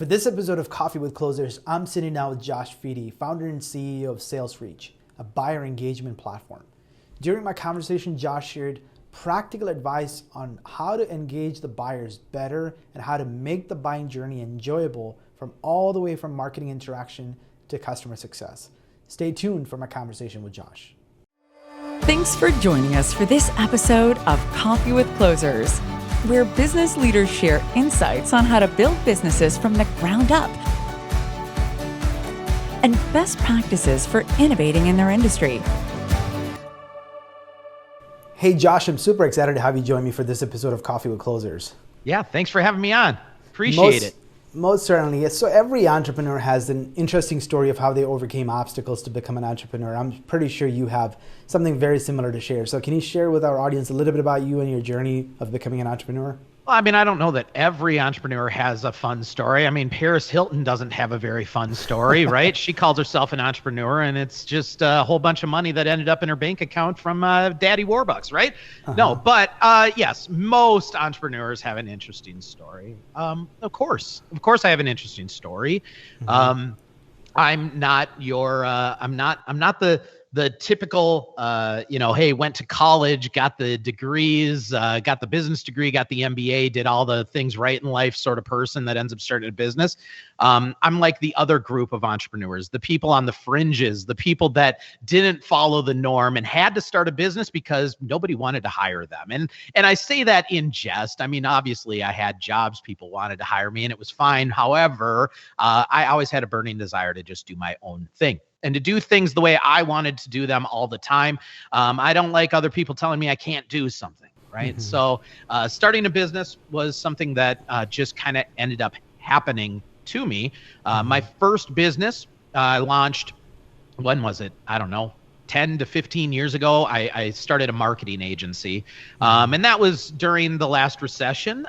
For this episode of Coffee with Closers, I'm sitting down with Josh Fedie, founder and CEO of SalesReach, a buyer engagement platform. During my conversation, Josh shared practical advice on how to engage the buyers better and how to make the buying journey enjoyable from all the way from marketing interaction to customer success. Stay tuned for my conversation with Josh. Thanks for joining us for this episode of Coffee with Closers, where business leaders share insights on how to build businesses from the ground up and best practices for innovating in their industry. Hey Josh, I'm super excited to have you join me for this episode of Coffee with Closers. Yeah, thanks for having me on. Appreciate it. Most certainly. Yes. So every entrepreneur has an interesting story of how they overcame obstacles to become an entrepreneur. I'm pretty sure you have something very similar to share. So can you share with our audience a little bit about you and your journey of becoming an entrepreneur? Well, I mean, I don't know that every entrepreneur has a fun story. I mean, Paris Hilton doesn't have a very fun story, right? She calls herself an entrepreneur, and it's just a whole bunch of money that ended up in her bank account from Daddy Warbucks, right? No, but yes, most entrepreneurs have an interesting story. Of course, I have an interesting story. I'm not your, I'm not the typical, hey, went to college, got the degrees, got the business degree, got the MBA, did all the things right in life sort of person that ends up starting a business. I'm like the other group of entrepreneurs, the people on the fringes, the people that didn't follow the norm and had to start a business because nobody wanted to hire them. And I say that in jest. I mean, obviously I had jobs, people wanted to hire me and it was fine. However, I always had a burning desire to just do my own thing and to do things the way I wanted to do them all the time. I don't like other people telling me I can't do something, right? So starting a business was something that just kind of ended up happening to me. My first business I launched, when was it? I don't know. 10 to 15 years ago, I started a marketing agency. And that was during the last recession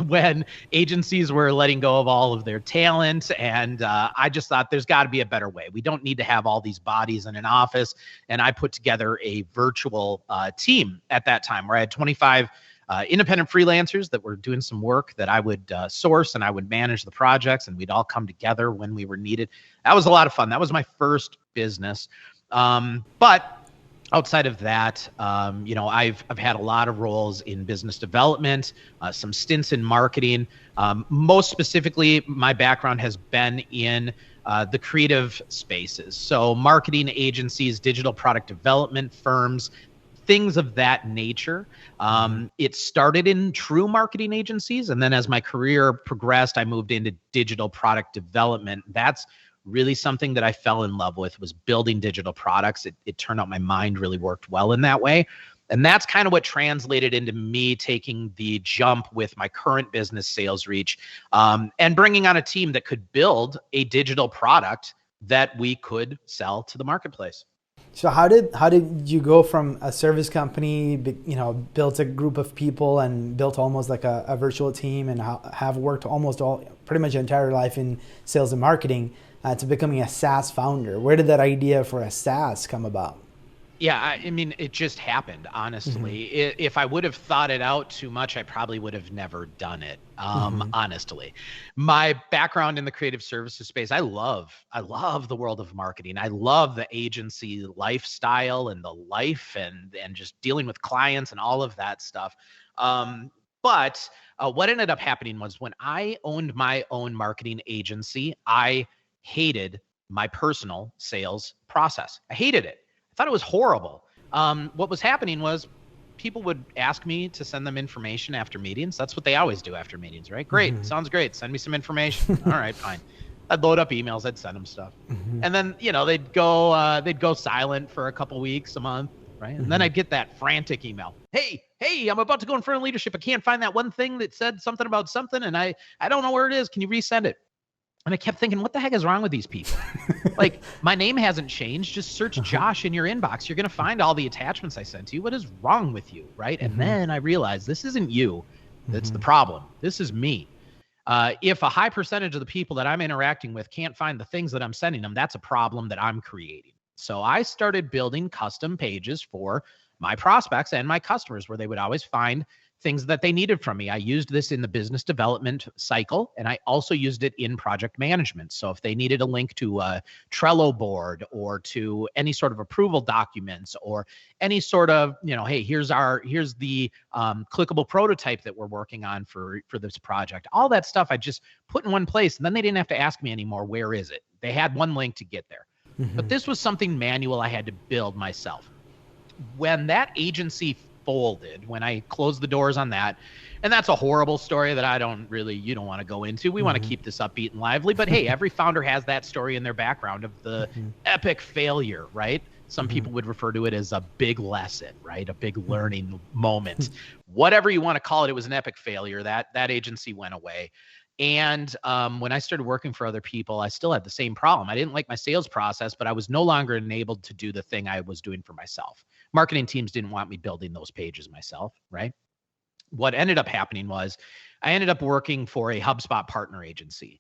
when agencies were letting go of all of their talent. And I just thought there's got to be a better way. We don't need to have all these bodies in an office. And I put together a virtual team at that time where I had 25 independent freelancers that were doing some work that I would source, and I would manage the projects, and we'd all come together when we were needed. That was a lot of fun. That was my first business. But outside of that, I've had a lot of roles in business development, some stints in marketing. Most specifically, my background has been in the creative spaces. So marketing agencies, digital product development firms, things of that nature. It started in true marketing agencies. And then as my career progressed, I moved into digital product development. That's really something that I fell in love with, was building digital products. It turned out my mind really worked well in that way. And that's kind of what translated into me taking the jump with my current business, SalesReach, and bringing on a team that could build a digital product that we could sell to the marketplace. So how did you go from a service company, built a group of people and built almost like a virtual team and have worked pretty much your entire life in sales and marketing to becoming a SaaS founder? Where did that idea for a SaaS come about? Yeah, I mean, it just happened, honestly. If I would have thought it out too much, I probably would have never done it, honestly. My background in the creative services space, I love the world of marketing. I love the agency lifestyle and the life and just dealing with clients and all of that stuff. But what ended up happening was when I owned my own marketing agency, I hated my personal sales process. I hated it. I thought it was horrible. What was happening was people would ask me to send them information after meetings. That's what they always do after meetings, right? Great. Sounds great. Send me some information. All right, fine. I'd load up emails. I'd send them stuff. And then, they'd go silent for a couple weeks, a month, right? And then I'd get that frantic email. Hey, I'm about to go in front of leadership. I can't find that one thing that said something about something. And I don't know where it is. Can you resend it? And I kept thinking, what the heck is wrong with these people? Like, my name hasn't changed. Just search Josh in your inbox. You're going to find all the attachments I sent to you. What is wrong with you, right? And then I realized this isn't you. That's the problem. This is me. If a high percentage of the people that I'm interacting with can't find the things that I'm sending them, that's a problem that I'm creating. So I started building custom pages for my prospects and my customers where they would always find things that they needed from me. I used this in the business development cycle, and I also used it in project management. So if they needed a link to a Trello board or to any sort of approval documents or any sort of, hey, here's the clickable prototype that we're working on for this project. All that stuff I just put in one place, and then they didn't have to ask me anymore, where is it? They had one link to get there. But this was something manual I had to build myself. When that agency folded, when I closed the doors on that, and that's a horrible story that you don't want to go into. We want to keep this upbeat and lively, but hey, every founder has that story in their background of the epic failure, right? Some people would refer to it as a big lesson, right? A big learning moment. Whatever you want to call it, it was an epic failure. That agency went away. And when I started working for other people, I still had the same problem. I didn't like my sales process, but I was no longer enabled to do the thing I was doing for myself. Marketing teams didn't want me building those pages myself, right? What ended up happening was I ended up working for a HubSpot partner agency.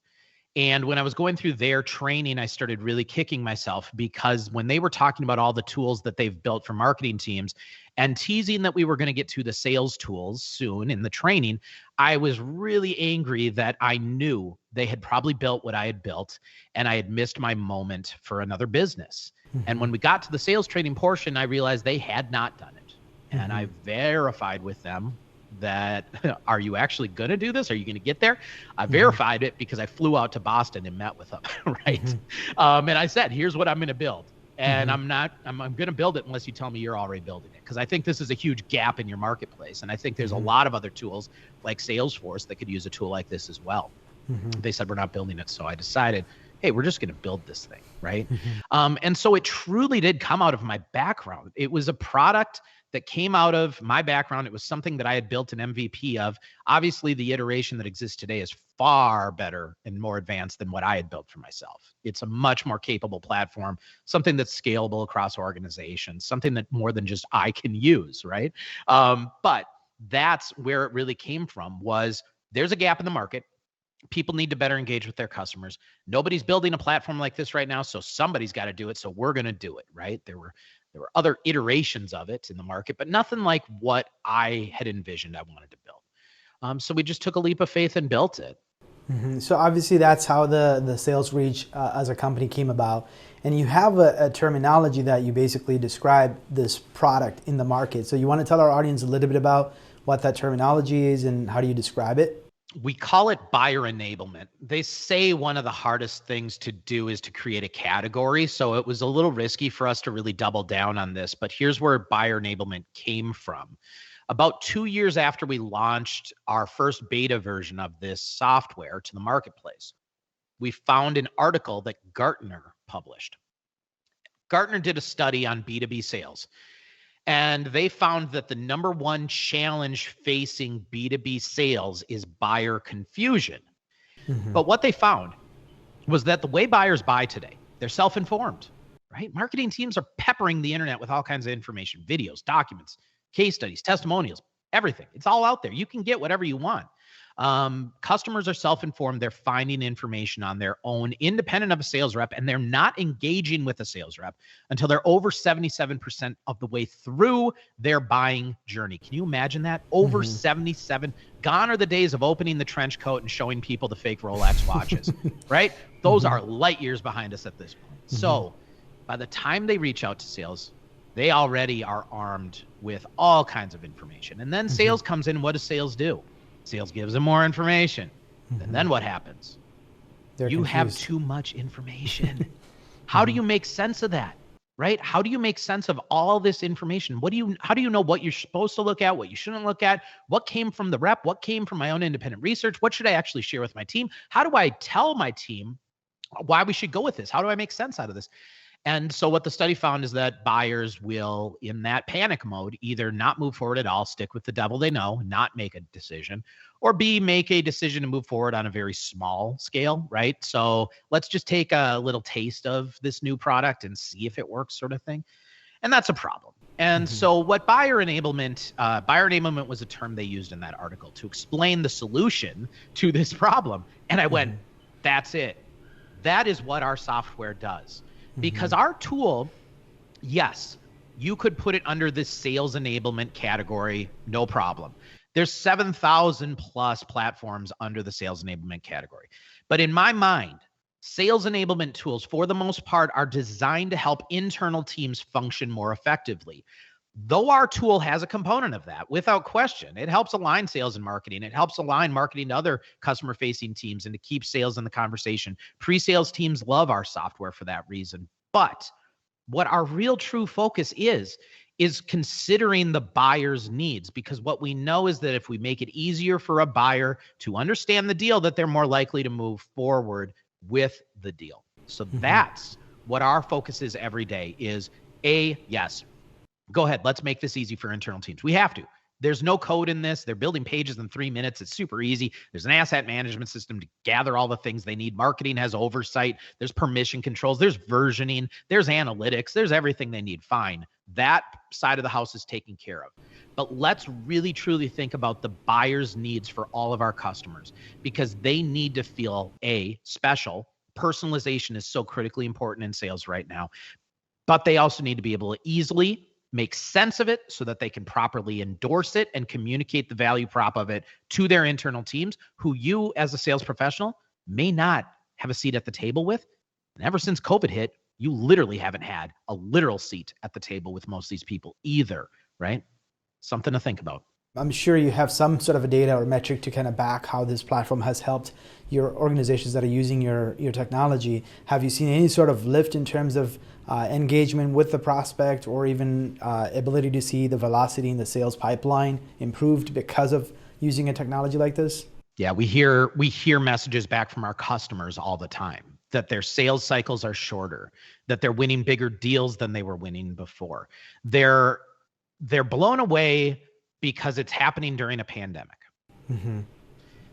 And when I was going through their training, I started really kicking myself because when they were talking about all the tools that they've built for marketing teams and teasing that we were going to get to the sales tools soon in the training, I was really angry that I knew they had probably built what I had built and I had missed my moment for another business. And when we got to the sales training portion, I realized they had not done it. And I verified with them that, are you actually going to do this? Are you going to get there? I verified it because I flew out to Boston and met with them, right? And I said, here's what I'm going to build. And I'm going to build it unless you tell me you're already building it. Because I think this is a huge gap in your marketplace. And I think there's a lot of other tools like Salesforce that could use a tool like this as well. They said, we're not building it. So I decided, hey, we're just going to build this thing, right? And so it truly did come out of my background. It was a product that came out of my background. It was something that I had built an MVP of. Obviously, the iteration that exists today is far better and more advanced than what I had built for myself. It's a much more capable platform, something that's scalable across organizations, something that more than just I can use, right? But that's where it really came from, was there's a gap in the market. People need to better engage with their customers. Nobody's building a platform like this right now, so somebody's got to do it. So we're going to do it, right? There were other iterations of it in the market, but nothing like what I had envisioned I wanted to build. So we just took a leap of faith and built it. So obviously that's how the Sales Reach as a company came about. And you have a terminology that you basically describe this product in the market. So you want to tell our audience a little bit about what that terminology is and how do you describe it? We call it buyer enablement. They say one of the hardest things to do is to create a category. So it was a little risky for us to really double down on this, but here's where buyer enablement came from. About 2 years after we launched our first beta version of this software to the marketplace, we found an article that Gartner published. Gartner did a study on B2B sales. And they found that the number one challenge facing B2B sales is buyer confusion. But what they found was that the way buyers buy today, they're self-informed, right? Marketing teams are peppering the internet with all kinds of information, videos, documents, case studies, testimonials, everything. It's all out there. You can get whatever you want. Customers are self-informed. They're finding information on their own, independent of a sales rep, and they're not engaging with a sales rep until they're over 77% of the way through their buying journey. Can you imagine that? Over 77. Gone are the days of opening the trench coat and showing people the fake Rolex watches, right? Those are light years behind us at this point. So by the time they reach out to sales, they already are armed with all kinds of information. And then sales comes in. What does sales do? Sales gives them more information. And then what happens? You have too much information. How do you make sense of that? Right? How do you make sense of all this information? How do you know what you're supposed to look at, what you shouldn't look at? What came from the rep? What came from my own independent research? What should I actually share with my team? How do I tell my team why we should go with this? How do I make sense out of this? And so what the study found is that buyers will, in that panic mode, either not move forward at all, stick with the devil they know, not make a decision, or B, make a decision to move forward on a very small scale, right? So let's just take a little taste of this new product and see if it works, sort of thing. And that's a problem. And so what buyer enablement was a term they used in that article to explain the solution to this problem. And I went, that's it. That is what our software does. Because our tool, yes, you could put it under this sales enablement category, no problem. There's 7,000 plus platforms under the sales enablement category. But in my mind, sales enablement tools, for the most part, are designed to help internal teams function more effectively. Though our tool has a component of that, without question, it helps align sales and marketing. It helps align marketing to other customer-facing teams and to keep sales in the conversation. Pre-sales teams love our software for that reason. But what our real true focus is considering the buyer's needs, because what we know is that if we make it easier for a buyer to understand the deal, that they're more likely to move forward with the deal. So that's what our focus is every day is yes, go ahead. Let's make this easy for internal teams. We have to. There's no code in this. They're building pages in 3 minutes. It's super easy. There's an asset management system to gather all the things they need. Marketing has oversight. There's permission controls. There's versioning. There's analytics. There's everything they need. Fine. That side of the house is taken care of. But let's really, truly think about the buyer's needs for all of our customers, because they need to feel special. Personalization is so critically important in sales right now. But they also need to be able to easily make sense of it so that they can properly endorse it and communicate the value prop of it to their internal teams, who you as a sales professional may not have a seat at the table with. And ever since COVID hit, you literally haven't had a literal seat at the table with most of these people either, right? Something to think about. I'm sure you have some sort of a data or metric to kind of back how this platform has helped your organizations that are using your technology. Have you seen any sort of lift in terms of engagement with the prospect, or even ability to see the velocity in the sales pipeline improved because of using a technology like this? Yeah, we hear messages back from our customers all the time that their sales cycles are shorter, that they're winning bigger deals than they were winning before. They're blown away because it's happening during a pandemic.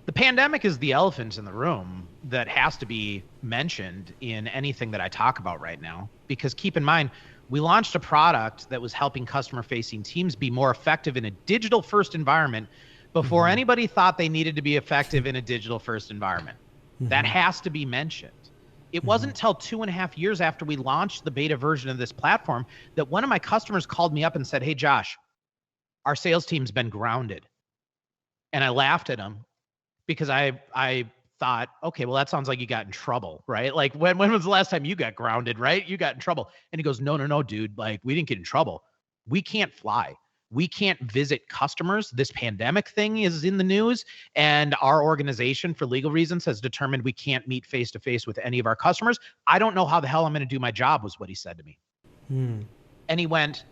The pandemic is the elephant in the room that has to be mentioned in anything that I talk about right now, because keep in mind, we launched a product that was helping customer-facing teams be more effective in a digital-first environment before anybody thought they needed to be effective in a digital-first environment. That has to be mentioned. It wasn't until 2.5 years after we launched the beta version of this platform that one of my customers called me up and said, "Hey, Josh, our sales team's been grounded." And I laughed at him because I thought, okay, well, that sounds like you got in trouble, right? Like when was the last time you got grounded, right? You got in trouble. And he goes, no, dude, like we didn't get in trouble. We can't fly. We can't visit customers. This pandemic thing is in the news, and our organization, for legal reasons, has determined we can't meet face-to-face with any of our customers. I don't know how the hell I'm going to do my job, was what he said to me. And he went,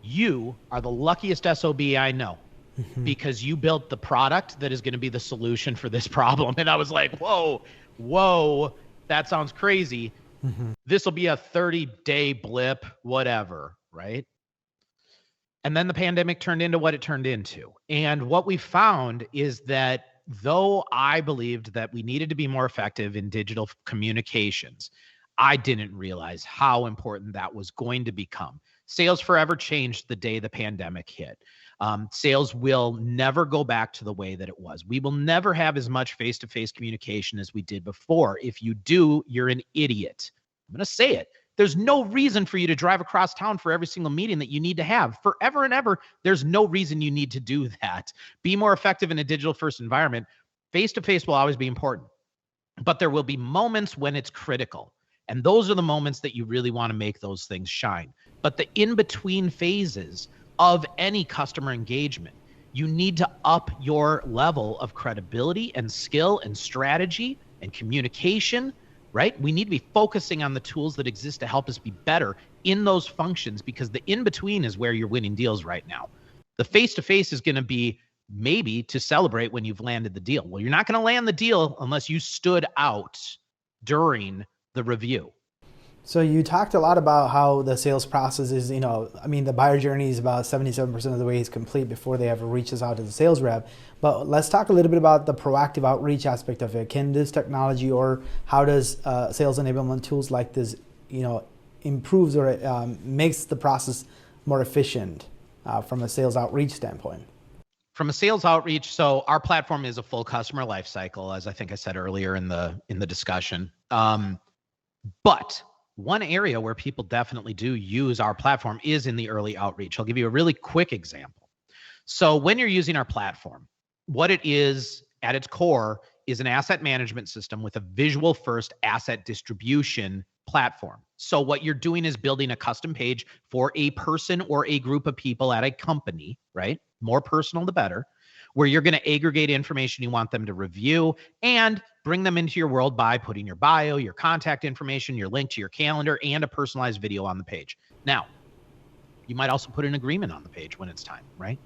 "You are the luckiest SOB I know, because you built the product that is going to be the solution for this problem." And I was like, whoa, that sounds crazy. This will be a 30-day blip, whatever, right? And then the pandemic turned into what it turned into. And what we found is that though I believed that we needed to be more effective in digital communications, I didn't realize how important that was going to become. Sales forever changed the day the pandemic hit. Sales will never go back to the way that it was. We will never have as much face-to-face communication as we did before. If you do, you're an idiot. I'm going to say it. There's no reason for you to drive across town for every single meeting that you need to have. Forever and ever, there's no reason you need to do that. Be more effective in a digital-first environment. Face-to-face will always be important, but there will be moments when it's critical. And those are the moments that you really want to make those things shine. But the in-between phases of any customer engagement, you need to up your level of credibility and skill and strategy and communication, right? We need to be focusing on the tools that exist to help us be better in those functions, because the in-between is where you're winning deals right now. The face-to-face is going to be maybe to celebrate when you've landed the deal. Well, you're not going to land the deal unless you stood out during the review. So you talked a lot about how the sales process is, the buyer journey is about 77% of the way is complete before they ever reaches out to the sales rep. But let's talk a little bit about the proactive outreach aspect of it. Can this technology, or how does sales enablement tools like this, improves or makes the process more efficient from a sales outreach standpoint? From a sales outreach, so our platform is a full customer life cycle, as I think I said earlier in the discussion. But one area where people definitely do use our platform is in the early outreach. I'll give you a really quick example. So when you're using our platform, what it is at its core is an asset management system with a visual first asset distribution platform. So what you're doing is building a custom page for a person or a group of people at a company, right? More personal, the better, where you're going to aggregate information you want them to review and bring them into your world by putting your bio, your contact information, your link to your calendar, and a personalized video on the page. Now, you might also put an agreement on the page when it's time, right?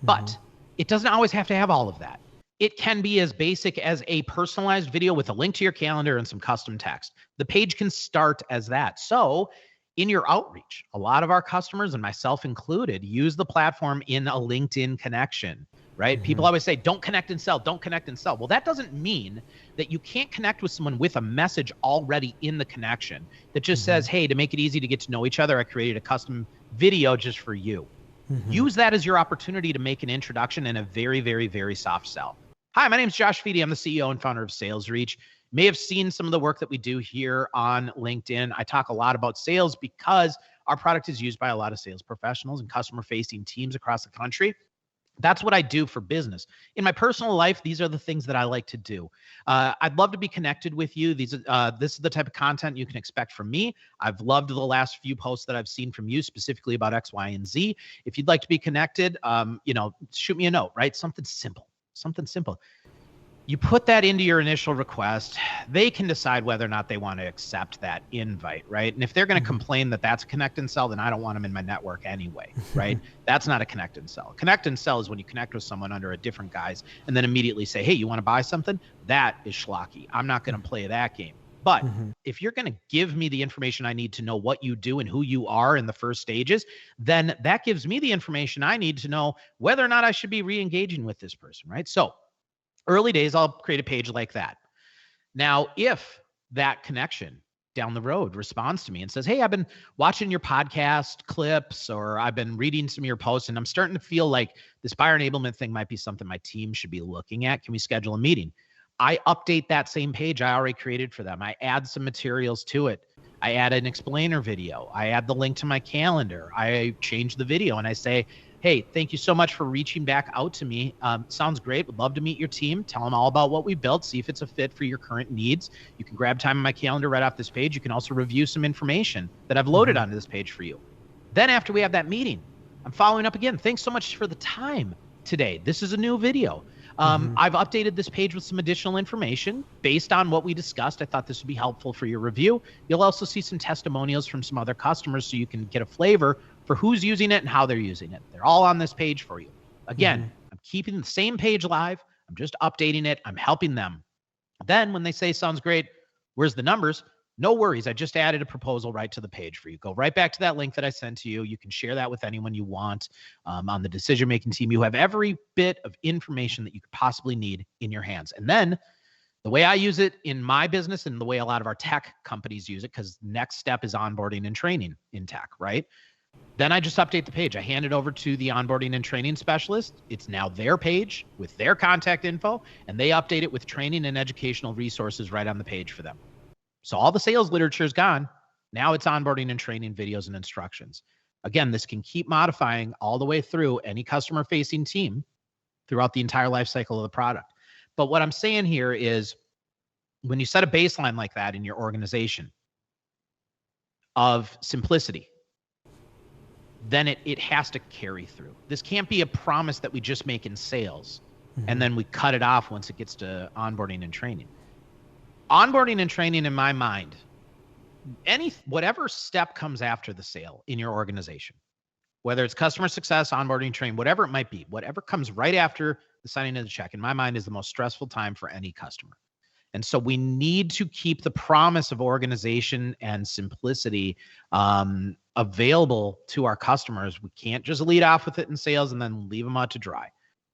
But it doesn't always have to have all of that. It can be as basic as a personalized video with a link to your calendar and some custom text. The page can start as that. So in your outreach, a lot of our customers, and myself included, use the platform in a LinkedIn connection, right? People always say, don't connect and sell, don't connect and sell. Well, that doesn't mean that you can't connect with someone with a message already in the connection that just says, hey, to make it easy to get to know each other, I created a custom video just for you. Use that as your opportunity to make an introduction and a very, very, very soft sell. Hi, my name is Josh Fedie. I'm the CEO and founder of SalesReach. You may have seen some of the work that we do here on LinkedIn. I talk a lot about sales because our product is used by a lot of sales professionals and customer-facing teams across the country. That's what I do for business. In my personal life, these are the things that I like to do. I'd love to be connected with you. This is the type of content you can expect from me. I've loved the last few posts that I've seen from you, specifically about X, Y, and Z. If you'd like to be connected, shoot me a note, right? Something simple. You put that into your initial request. They can decide whether or not they want to accept that invite, right? And if they're going to complain that that's a connect and sell, then I don't want them in my network anyway, right? That's not a connect and sell. Connect and sell is when you connect with someone under a different guise and then immediately say, hey, you want to buy something? That is schlocky. I'm not going to play that game. But if you're going to give me the information I need to know what you do and who you are in the first stages, then that gives me the information I need to know whether or not I should be re-engaging with this person, right? So early days, I'll create a page like that. Now, if that connection down the road responds to me and says, hey, I've been watching your podcast clips or I've been reading some of your posts and I'm starting to feel like this buyer enablement thing might be something my team should be looking at. Can we schedule a meeting? I update that same page I already created for them. I add some materials to it. I add an explainer video. I add the link to my calendar. I change the video and I say, hey, thank you so much for reaching back out to me. Sounds great. Would love to meet your team. Tell them all about what we built. See if it's a fit for your current needs. You can grab time on my calendar right off this page. You can also review some information that I've loaded onto this page for you. Then after we have that meeting, I'm following up again. Thanks so much for the time today. This is a new video. I've updated this page with some additional information based on what we discussed. I thought this would be helpful for your review. You'll also see some testimonials from some other customers so you can get a flavor for who's using it and how they're using it. They're all on this page for you. Again, I'm keeping the same page live. I'm just updating it. I'm helping them. Then when they say, sounds great, where's the numbers? No worries. I just added a proposal right to the page for you. Go right back to that link that I sent to you. You can share that with anyone you want on the decision-making team. You have every bit of information that you could possibly need in your hands. And then the way I use it in my business and the way a lot of our tech companies use it, because next step is onboarding and training in tech, right? Then I just update the page. I hand it over to the onboarding and training specialist. It's now their page with their contact info, and they update it with training and educational resources right on the page for them. So all the sales literature is gone. Now it's onboarding and training videos and instructions. Again, this can keep modifying all the way through any customer-facing team throughout the entire life cycle of the product. But what I'm saying here is when you set a baseline like that in your organization of simplicity, then it has to carry through. This can't be a promise that we just make in sales and then we cut it off once it gets to onboarding and training. Onboarding and training, in my mind, whatever step comes after the sale in your organization, whether it's customer success, onboarding, training, whatever it might be, whatever comes right after the signing of the check, in my mind, is the most stressful time for any customer. And so we need to keep the promise of organization and simplicity available to our customers. We can't just lead off with it in sales and then leave them out to dry.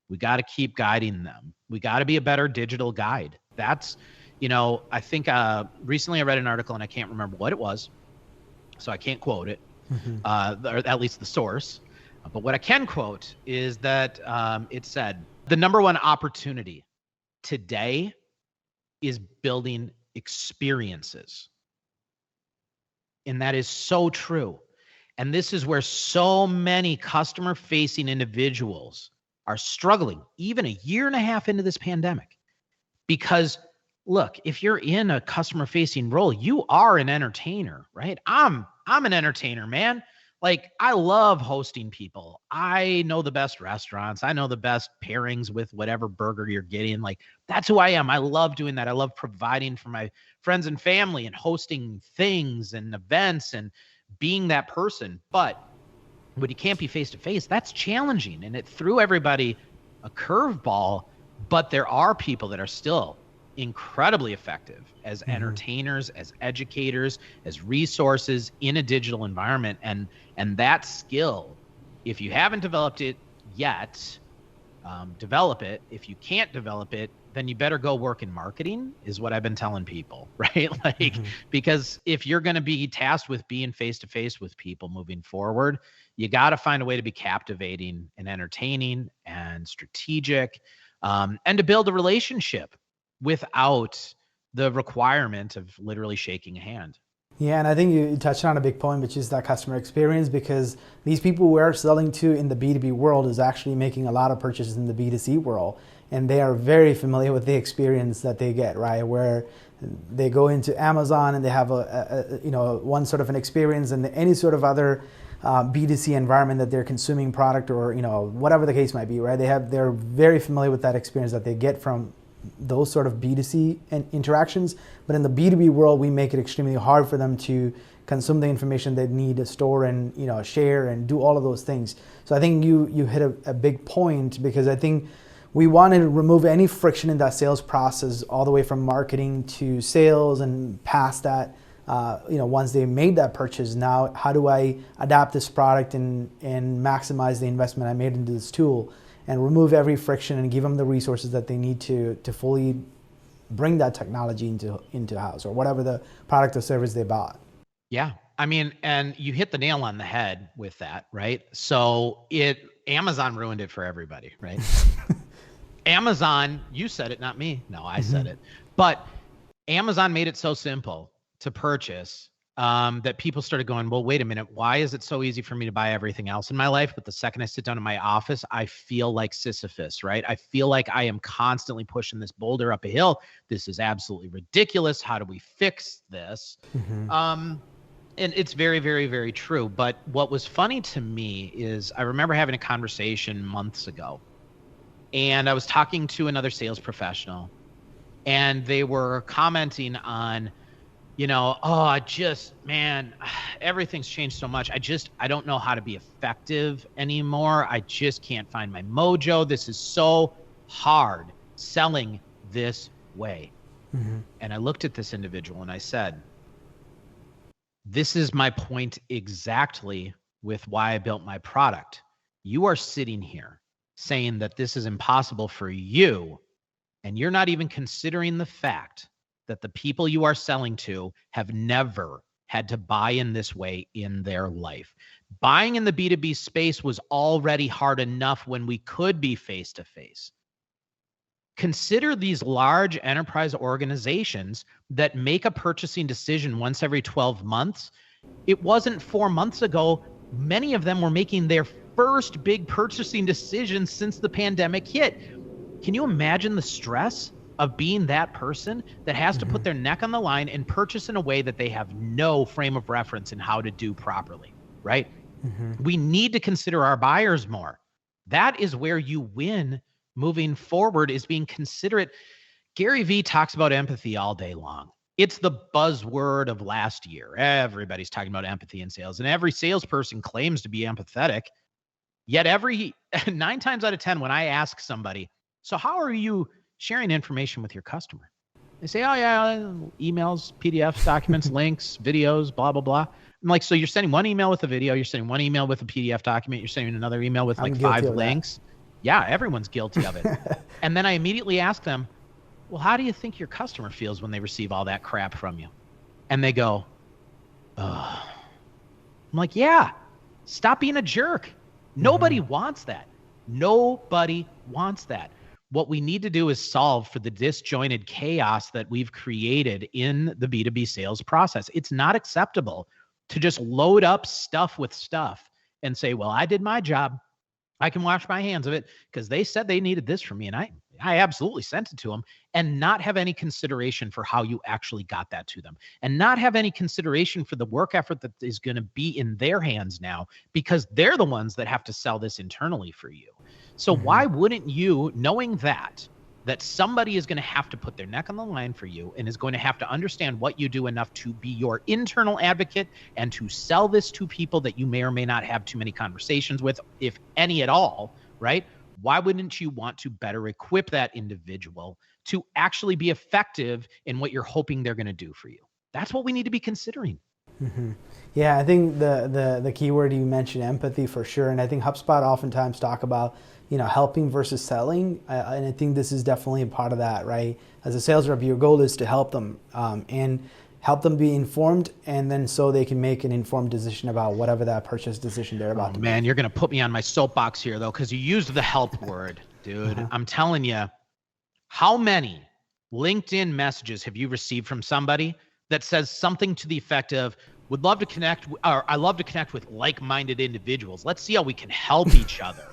We got to keep guiding them. We got to be a better digital guide. That's, I think recently I read an article and I can't remember what it was, so I can't quote it, or at least the source. But what I can quote is that it said, the number one opportunity today is building experiences. And that is so true. And this is where so many customer-facing individuals are struggling even a year and a half into this pandemic. Because look, if you're in a customer facing role, you are an entertainer, right? I'm an entertainer, man. Like, I love hosting people. I know the best restaurants. I know the best pairings with whatever burger you're getting. Like, that's who I am. I love doing that. I love providing for my friends and family and hosting things and events and being that person. But when you can't be face to face, that's challenging. And it threw everybody a curveball. But there are people that are still incredibly effective as entertainers, as educators, as resources in a digital environment. And that skill, if you haven't developed it yet, develop it. If you can't develop it, then you better go work in marketing, is what I've been telling people, right? Like, because if you're going to be tasked with being face to face with people moving forward, you got to find a way to be captivating and entertaining and strategic, and to build a relationship without the requirement of literally shaking a hand. Yeah, and I think you touched on a big point, which is that customer experience, because these people we're selling to in the B2B world is actually making a lot of purchases in the B2C world. And they are very familiar with the experience that they get, right? Where they go into Amazon and they have one sort of an experience, and any sort of other B2C environment that they're consuming product, or whatever the case might be, right? They're very familiar with that experience that they get from those sort of B2C interactions. But in the B2B world, we make it extremely hard for them to consume the information they need to store and share and do all of those things. So I think you hit a big point, because I think we want to remove any friction in that sales process, all the way from marketing to sales and past that. Once they made that purchase, now how do I adapt this product and maximize the investment I made into this tool, and remove every friction and give them the resources that they need to fully bring that technology into house, or whatever the product or service they bought. Yeah. I mean, and you hit the nail on the head with that, right? So Amazon ruined it for everybody, right? Amazon, you said it, not me. No, I said it. But Amazon made it so simple to purchase that people started going, well, wait a minute, why is it so easy for me to buy everything else in my life? But the second I sit down in my office, I feel like Sisyphus, right? I feel like I am constantly pushing this boulder up a hill. This is absolutely ridiculous. How do we fix this? And it's very, very, very true. But what was funny to me is I remember having a conversation months ago, and I was talking to another sales professional, and they were commenting on, everything's changed so much. I don't know how to be effective anymore. I just can't find my mojo. This is so hard selling this way. And I looked at this individual and I said, this is my point exactly with why I built my product. You are sitting here saying that this is impossible for you, and you're not even considering the fact that the people you are selling to have never had to buy in this way in their life. Buying in the B2B space was already hard enough when we could be face to face. Consider these large enterprise organizations that make a purchasing decision once every 12 months. It wasn't 4 months ago. Many of them were making their first big purchasing decision since the pandemic hit. Can you imagine the stress of being that person that has to put their neck on the line and purchase in a way that they have no frame of reference in how to do properly, right? We need to consider our buyers more. That is where you win moving forward, is being considerate. Gary Vee talks about empathy all day long. It's the buzzword of last year. Everybody's talking about empathy in sales, and every salesperson claims to be empathetic. Yet 9 times out of 10, when I ask somebody, so how are you sharing information with your customer? They say, oh yeah, emails, PDFs, documents, links, videos, blah, blah, blah. I'm like, so you're sending one email with a video, you're sending one email with a PDF document, you're sending another email with like 5 links. Yeah, everyone's guilty of it. And then I immediately ask them, well, how do you think your customer feels when they receive all that crap from you? And they go, ugh. I'm like, yeah, stop being a jerk. Nobody wants that. Nobody wants that. What we need to do is solve for the disjointed chaos that we've created in the B2B sales process. It's not acceptable to just load up stuff with stuff and say, well, I did my job. I can wash my hands of it because they said they needed this from me, and I absolutely sent it to them, and not have any consideration for how you actually got that to them, and not have any consideration for the work effort that is going to be in their hands now, because they're the ones that have to sell this internally for you. So why wouldn't you, knowing that somebody is going to have to put their neck on the line for you and is going to have to understand what you do enough to be your internal advocate and to sell this to people that you may or may not have too many conversations with, if any at all, right? Why wouldn't you want to better equip that individual to actually be effective in what you're hoping they're going to do for you? That's what we need to be considering. Yeah, I think the key word you mentioned, empathy, for sure. And I think HubSpot oftentimes talk about, helping versus selling. And I think this is definitely a part of that, right? As a sales rep, your goal is to help them and help them be informed, and then so they can make an informed decision about whatever that purchase decision they're about to make. Man, you're going to put me on my soapbox here, though, because you used the help word, dude. I'm telling you, how many LinkedIn messages have you received from somebody that says something to the effect of, would love to connect, or I love to connect with like-minded individuals. Let's see how we can help each other.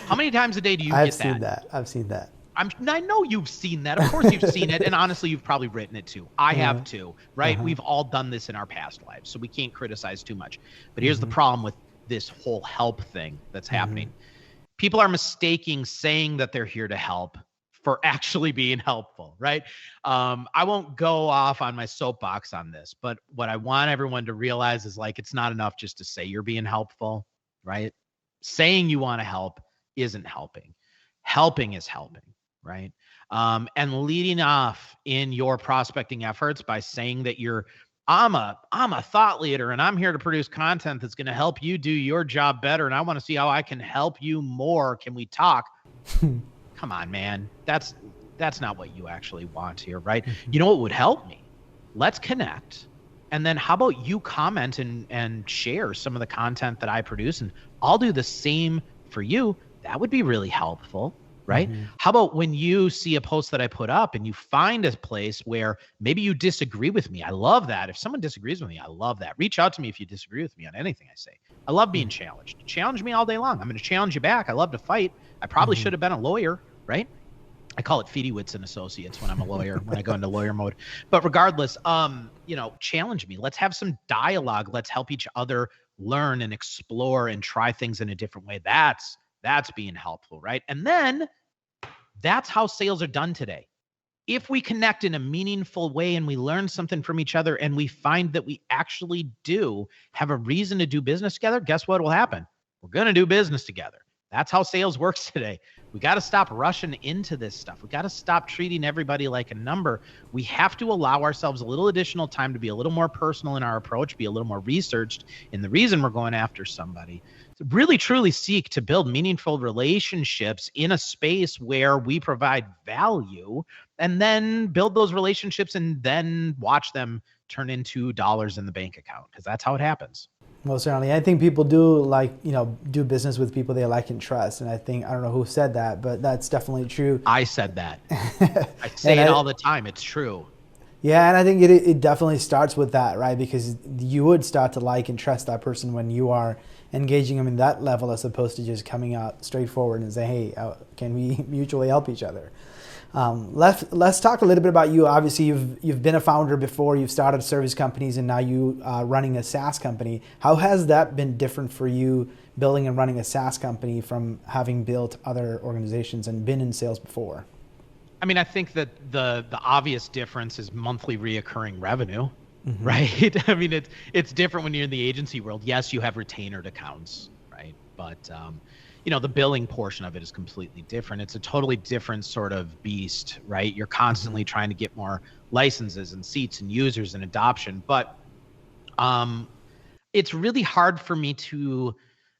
How many times a day do you get that? I've seen that. I know you've seen that. Of course you've seen it. And honestly, you've probably written it too. I have too, right? We've all done this in our past lives, so we can't criticize too much. But here's the problem with this whole help thing that's happening. People are mistaking saying that they're here to help for actually being helpful, right? I won't go off on my soapbox on this, but what I want everyone to realize is, like, it's not enough just to say you're being helpful, right? Saying you want to help isn't helping. Helping is helping, right? And leading off in your prospecting efforts by saying that I'm a thought leader and I'm here to produce content that's going to help you do your job better, and I want to see how I can help you more. Can we talk? Come on, man. That's not what you actually want here, right? You know what would help me? Let's connect. And then how about you comment and share some of the content that I produce, and I'll do the same for you. That would be really helpful, right? How about when you see a post that I put up and you find a place where maybe you disagree with me? I love that. If someone disagrees with me, I love that. Reach out to me if you disagree with me on anything I say. I love being challenged. Challenge me all day long. I'm going to challenge you back. I love to fight. I probably should have been a lawyer, right? I call it Fediewitz and Associates when I'm a lawyer, when I go into lawyer mode. But regardless, challenge me. Let's have some dialogue. Let's help each other learn and explore and try things in a different way. That's being helpful, right? And then that's how sales are done today. If we connect in a meaningful way and we learn something from each other and we find that we actually do have a reason to do business together, guess what will happen? We're going to do business together. That's how sales works today. We got to stop rushing into this stuff. We got to stop treating everybody like a number. We have to allow ourselves a little additional time to be a little more personal in our approach, be a little more researched in the reason we're going after somebody. To really, truly seek to build meaningful relationships in a space where we provide value, and then build those relationships and then watch them turn into dollars in the bank account, because that's how it happens. Well, certainly. I think people do do business with people they like and trust. And I don't know who said that, but that's definitely true. I said that. I say it all the time. It's true. Yeah, and I think it definitely starts with that, right? Because you would start to like and trust that person when you are engaging them in that level, as opposed to just coming out straightforward and say, hey, can we mutually help each other? Let's talk a little bit about you. Obviously, you've been a founder before. You've started service companies, and now you are running a SaaS company. How has that been different for you, building and running a SaaS company, from having built other organizations and been in sales before? I mean, I think that the obvious difference is monthly reoccurring revenue, right? I mean, it's different when you're in the agency world. Yes, you have retained accounts, right? But the billing portion of it is completely different. It's a totally different sort of beast, right? You're constantly trying to get more licenses and seats and users and adoption. But it's really hard for me to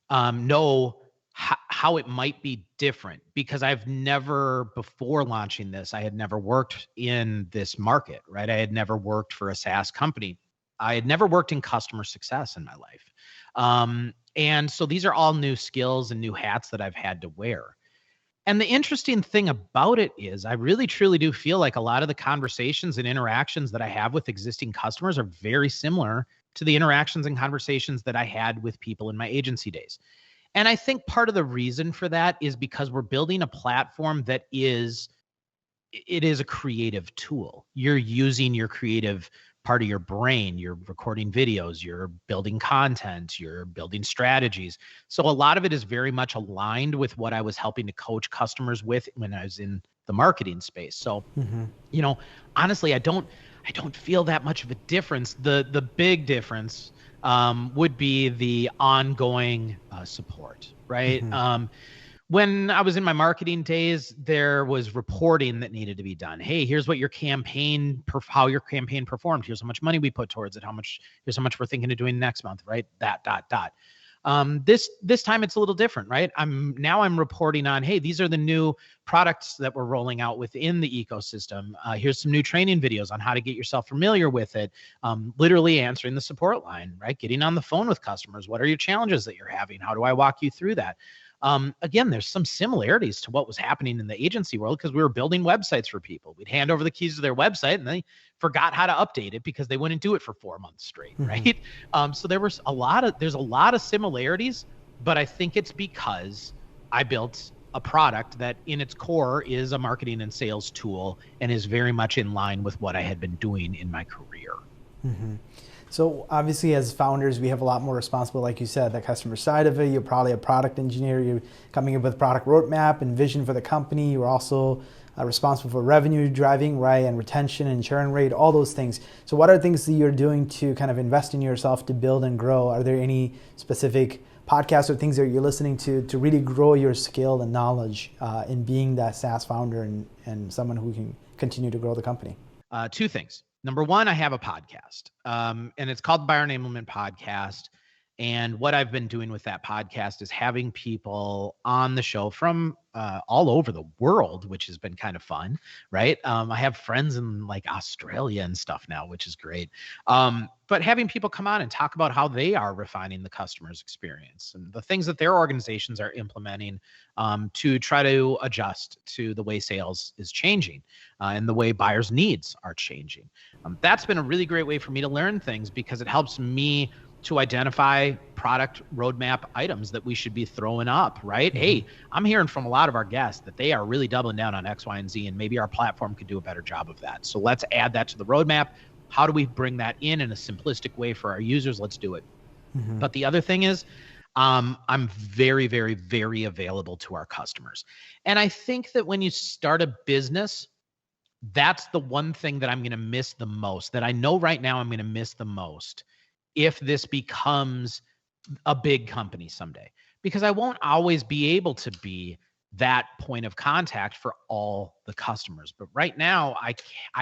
know how it might be different, because I've never, before launching this, I had never worked in this market, right? I had never worked for a SaaS company. I had never worked in customer success in my life. And so these are all new skills and new hats that I've had to wear. And the interesting thing about it is I really, truly do feel like a lot of the conversations and interactions that I have with existing customers are very similar to the interactions and conversations that I had with people in my agency days. And I think part of the reason for that is because we're building a platform that is a creative tool. You're using your creative part of your brain. You're recording videos, you're building content, you're building strategies. So a lot of it is very much aligned with what I was helping to coach customers with when I was in the marketing space. So, honestly, I don't feel that much of a difference. The big difference would be the ongoing support, right? When I was in my marketing days, there was reporting that needed to be done. Hey, here's what your how your campaign performed. Here's how much money we put towards it. Here's how much we're thinking of doing next month, right? This time it's a little different, right? I'm reporting on, hey, these are the new products that we're rolling out within the ecosystem. Here's some new training videos on how to get yourself familiar with it. Literally answering the support line, right? Getting on the phone with customers. What are your challenges that you're having? How do I walk you through that? Again, there's some similarities to what was happening in the agency world because we were building websites for people. We'd hand over the keys to their website and they forgot how to update it because they wouldn't do it for 4 months straight, right? So there's a lot of similarities, but I think it's because I built a product that in its core is a marketing and sales tool and is very much in line with what I had been doing in my career. So obviously as founders, we have a lot more responsibility, like you said, the customer side of it. You're probably a product engineer. You're coming up with product roadmap and vision for the company. You're also responsible for revenue driving, right, and retention and churn rate, all those things. So what are things that you're doing to kind of invest in yourself to build and grow? Are there any specific podcasts or things that you're listening to really grow your skill and knowledge in being that SaaS founder and someone who can continue to grow the company? Two things. Number one, I have a podcast, and it's called Buyer Enablement Podcast. And what I've been doing with that podcast is having people on the show from all over the world, which has been kind of fun, right? I have friends in like Australia and stuff now, which is great. But having people come on and talk about how they are refining the customer's experience and the things that their organizations are implementing to try to adjust to the way sales is changing and the way buyers' needs are changing. That's been a really great way for me to learn things because it helps me to identify product roadmap items that we should be throwing up, right? Hey, I'm hearing from a lot of our guests that they are really doubling down on X, Y, and Z, and maybe our platform could do a better job of that. So let's add that to the roadmap. How do we bring that in a simplistic way for our users? Let's do it. But the other thing is, I'm very, very, very available to our customers. And I think that when you start a business, that's the one thing that I'm going to miss the most, that I know right now I'm going to miss the most if this becomes a big company someday, because I won't always be able to be that point of contact for all the customers. But right now I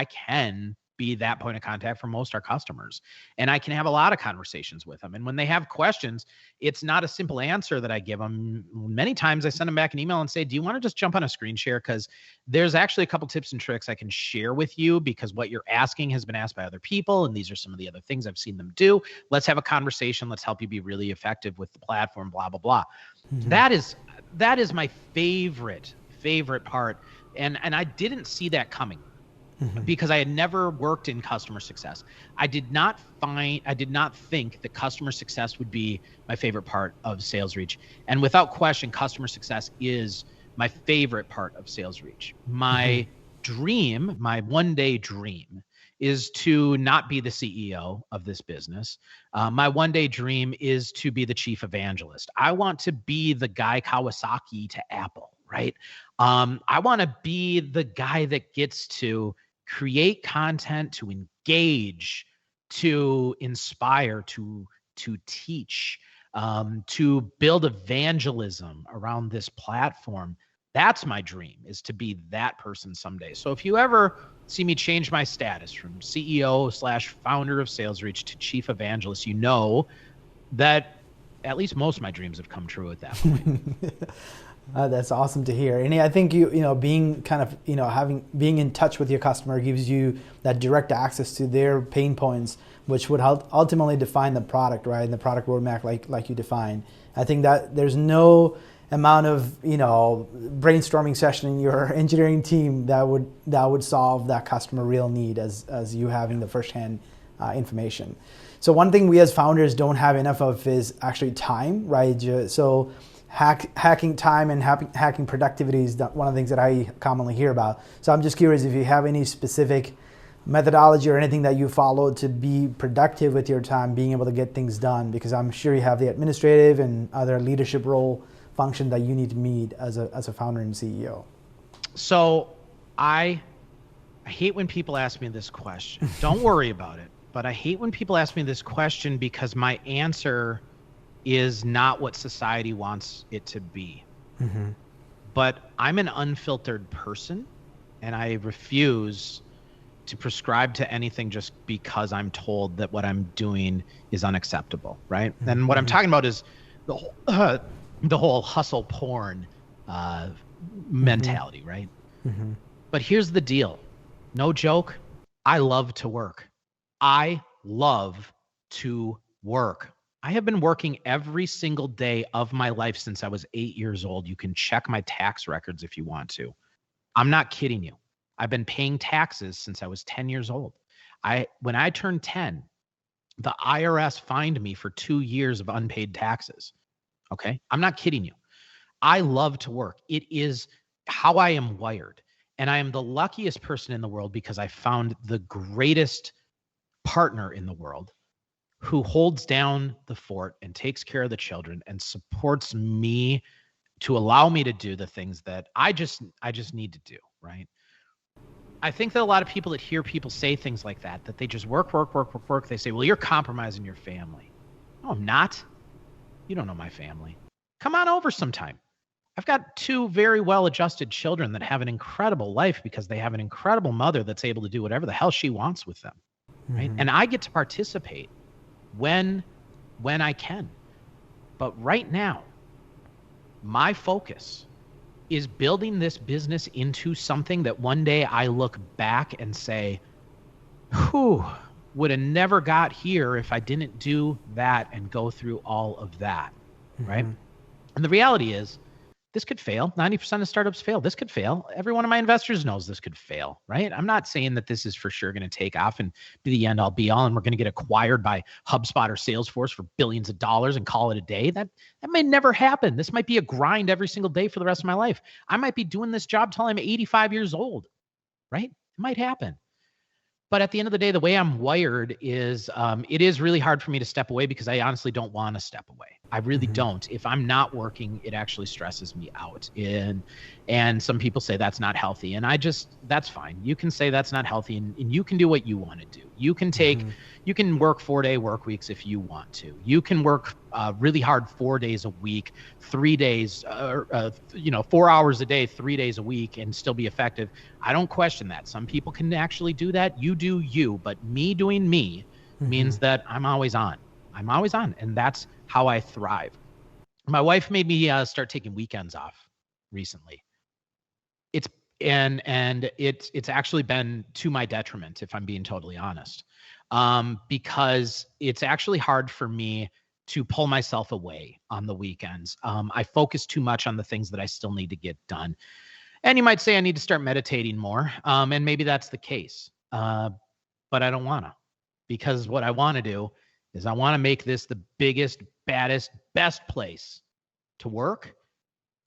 can be that point of contact for most of our customers, and I can have a lot of conversations with them. And when they have questions, it's not a simple answer that I give them. Many times I send them back an email and say, do you want to just jump on a screen share? Because there's actually a couple tips and tricks I can share with you because what you're asking has been asked by other people. And these are some of the other things I've seen them do. Let's have a conversation. Let's help you be really effective with the platform, blah, blah, blah. That is my favorite part. And I didn't see that coming. Because I had never worked in customer success. I did not think that customer success would be my favorite part of Sales Reach. And without question, customer success is my favorite part of Sales Reach. My dream, my one-day dream, is to not be the CEO of this business. My one-day dream is to be the chief evangelist. I want to be the Guy Kawasaki to Apple, right? I want to be the guy that gets to create content, to engage, to inspire, to teach, to build evangelism around this platform. That's my dream, is to be that person someday. So if you ever see me change my status from CEO/founder of Sales Reach to chief evangelist, you know that at least most of my dreams have come true at that point. That's awesome to hear. And I think being kind of, being in touch with your customer gives you that direct access to their pain points, which would ultimately define the product, right? And the product roadmap like you define. I think that there's no amount of, brainstorming session in your engineering team that would solve that customer real need as you having the firsthand information. So one thing we as founders don't have enough of is actually time, right? So hacking time and hacking productivity is one of the things that I commonly hear about. So I'm just curious if you have any specific methodology or anything that you follow to be productive with your time, being able to get things done, because I'm sure you have the administrative and other leadership role function that you need to meet as a founder and CEO. So I hate when people ask me this question. Don't worry about it. But I hate when people ask me this question because my answer is not what society wants it to be. Mm-hmm. But I'm an unfiltered person, and I refuse to prescribe to anything just because I'm told that what I'm doing is unacceptable, right? Mm-hmm. And what I'm talking about is the whole hustle porn mentality, right? Mm-hmm. But here's the deal. No joke. I love to work. I love to work. I have been working every single day of my life since I was 8 years old. You can check my tax records if you want to. I'm not kidding you. I've been paying taxes since I was 10 years old. When I turned 10, the IRS fined me for 2 years of unpaid taxes. Okay? I'm not kidding you. I love to work. It is how I am wired. And I am the luckiest person in the world because I found the greatest partner in the world who holds down the fort and takes care of the children and supports me to allow me to do the things that I just need to do, right? I think that a lot of people that hear people say things like that they just work, they say, well, you're compromising your family. No, I'm not. You don't know my family. Come on over sometime. I've got 2 very well-adjusted children that have an incredible life because they have an incredible mother that's able to do whatever the hell she wants with them, right? Mm-hmm. And I get to participate when I can. But right now, my focus is building this business into something that one day I look back and say, whew, would have never got here if I didn't do that and go through all of that, mm-hmm. right? And the reality is, this could fail. 90% of startups fail. This could fail. Every one of my investors knows this could fail, right? I'm not saying that this is for sure going to take off and be the end all be all, and we're going to get acquired by HubSpot or Salesforce for billions of dollars and call it a day. That may never happen. This might be a grind every single day for the rest of my life. I might be doing this job till I'm 85 years old, right? It might happen. But at the end of the day, the way I'm wired is it is really hard for me to step away because I honestly don't want to step away. I really mm-hmm. don't. If I'm not working, it actually stresses me out. And some people say that's not healthy. And that's fine. You can say that's not healthy and you can do what you want to do. You can you can work 4-day work weeks if you want to. You can work really hard 4 days a week, 3 days, 4 hours a day, 3 days a week and still be effective. I don't question that. Some people can actually do that. You do you, but me doing me mm-hmm. means that I'm always on. And that's how I thrive. My wife made me start taking weekends off recently. It's actually been to my detriment, if I'm being totally honest, because it's actually hard for me to pull myself away on the weekends. I focus too much on the things that I still need to get done. And you might say I need to start meditating more, and maybe that's the case, but I don't want to, because what I want to do is I want to make this the biggest, baddest, best place to work.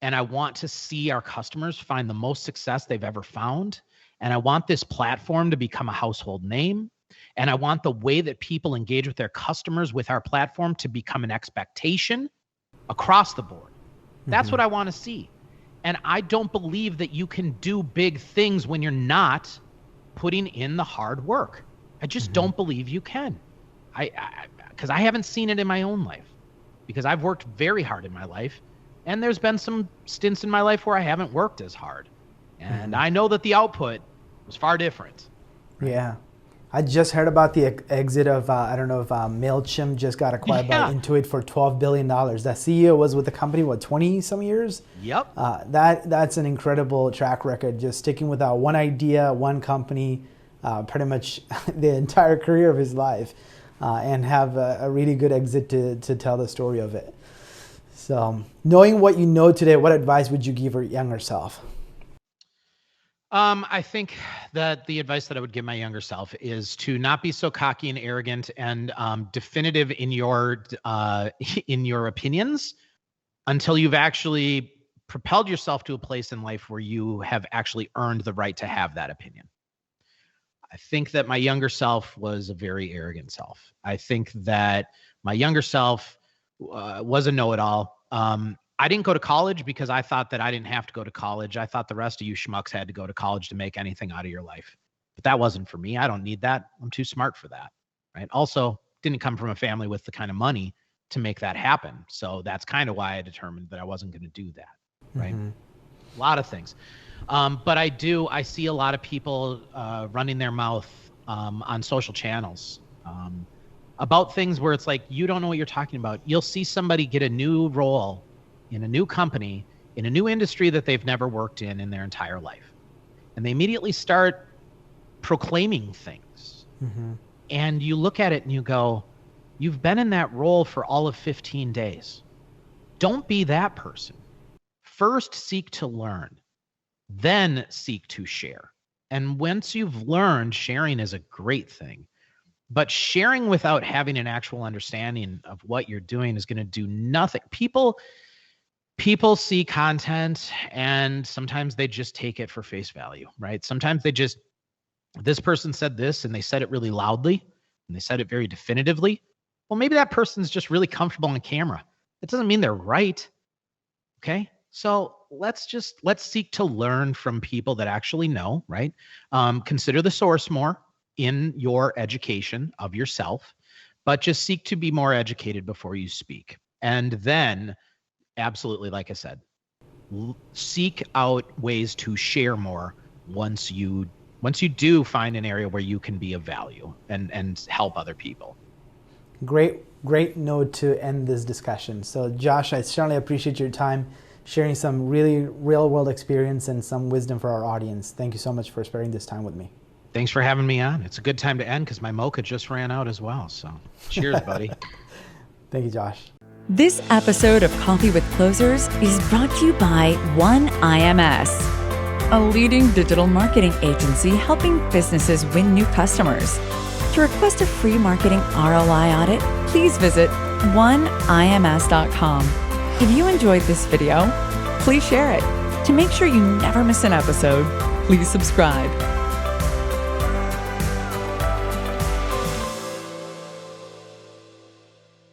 And I want to see our customers find the most success they've ever found. And I want this platform to become a household name. And I want the way that people engage with their customers with our platform to become an expectation across the board. That's what I want to see. And I don't believe that you can do big things when you're not putting in the hard work. I just don't believe you can. Because I haven't seen it in my own life, because I've worked very hard in my life, and there's been some stints in my life where I haven't worked as hard, and I know that the output was far different. Yeah, I just heard about the exit of I don't know if MailChimp just got acquired by Intuit for $12 billion. That CEO was with the company 20 some years. Yep. That's an incredible track record. Just sticking with one idea, one company, pretty much the entire career of his life. And have a really good exit to tell the story of it. So, knowing what you know today, what advice would you give your younger self? I think that the advice that I would give my younger self is to not be so cocky and arrogant and definitive in your opinions, until you've actually propelled yourself to a place in life where you have actually earned the right to have that opinion. I think that my younger self was a very arrogant self. I think that my younger self was a know-it-all. I didn't go to college because I thought that I didn't have to go to college. I thought the rest of you schmucks had to go to college to make anything out of your life. But that wasn't for me. I don't need that. I'm too smart for that, right? Also, didn't come from a family with the kind of money to make that happen. So that's kind of why I determined that I wasn't going to do that, right? A lot of things. But I see a lot of people running their mouth on social channels about things where it's like, you don't know what you're talking about. You'll see somebody get a new role in a new company, in a new industry that they've never worked in their entire life. And they immediately start proclaiming things. And you look at it and you go, you've been in that role for all of 15 days. Don't be that person. First, seek to learn, then seek to share. And once you've learned, sharing is a great thing. But sharing without having an actual understanding of what you're doing is going to do nothing. People see content and sometimes they just take it for face value, right? Sometimes this person said this and they said it really loudly and they said it very definitively. Well, maybe that person's just really comfortable on camera. It doesn't mean they're right. Okay. So let's seek to learn from people that actually know, right? Consider the source more in your education of yourself, but just seek to be more educated before you speak. And then, absolutely, like I said, seek out ways to share more once you do find an area where you can be of value and help other people. Great note to end this discussion. So Josh, I certainly appreciate your time sharing some really real world experience and some wisdom for our audience. Thank you so much for sparing this time with me. Thanks for having me on. It's a good time to end because my mocha just ran out as well. So cheers, buddy. Thank you, Josh. This episode of Coffee with Closers is brought to you by One IMS, a leading digital marketing agency helping businesses win new customers. To request a free marketing ROI audit, please visit oneims.com. If you enjoyed this video, please share it. To make sure you never miss an episode, please subscribe.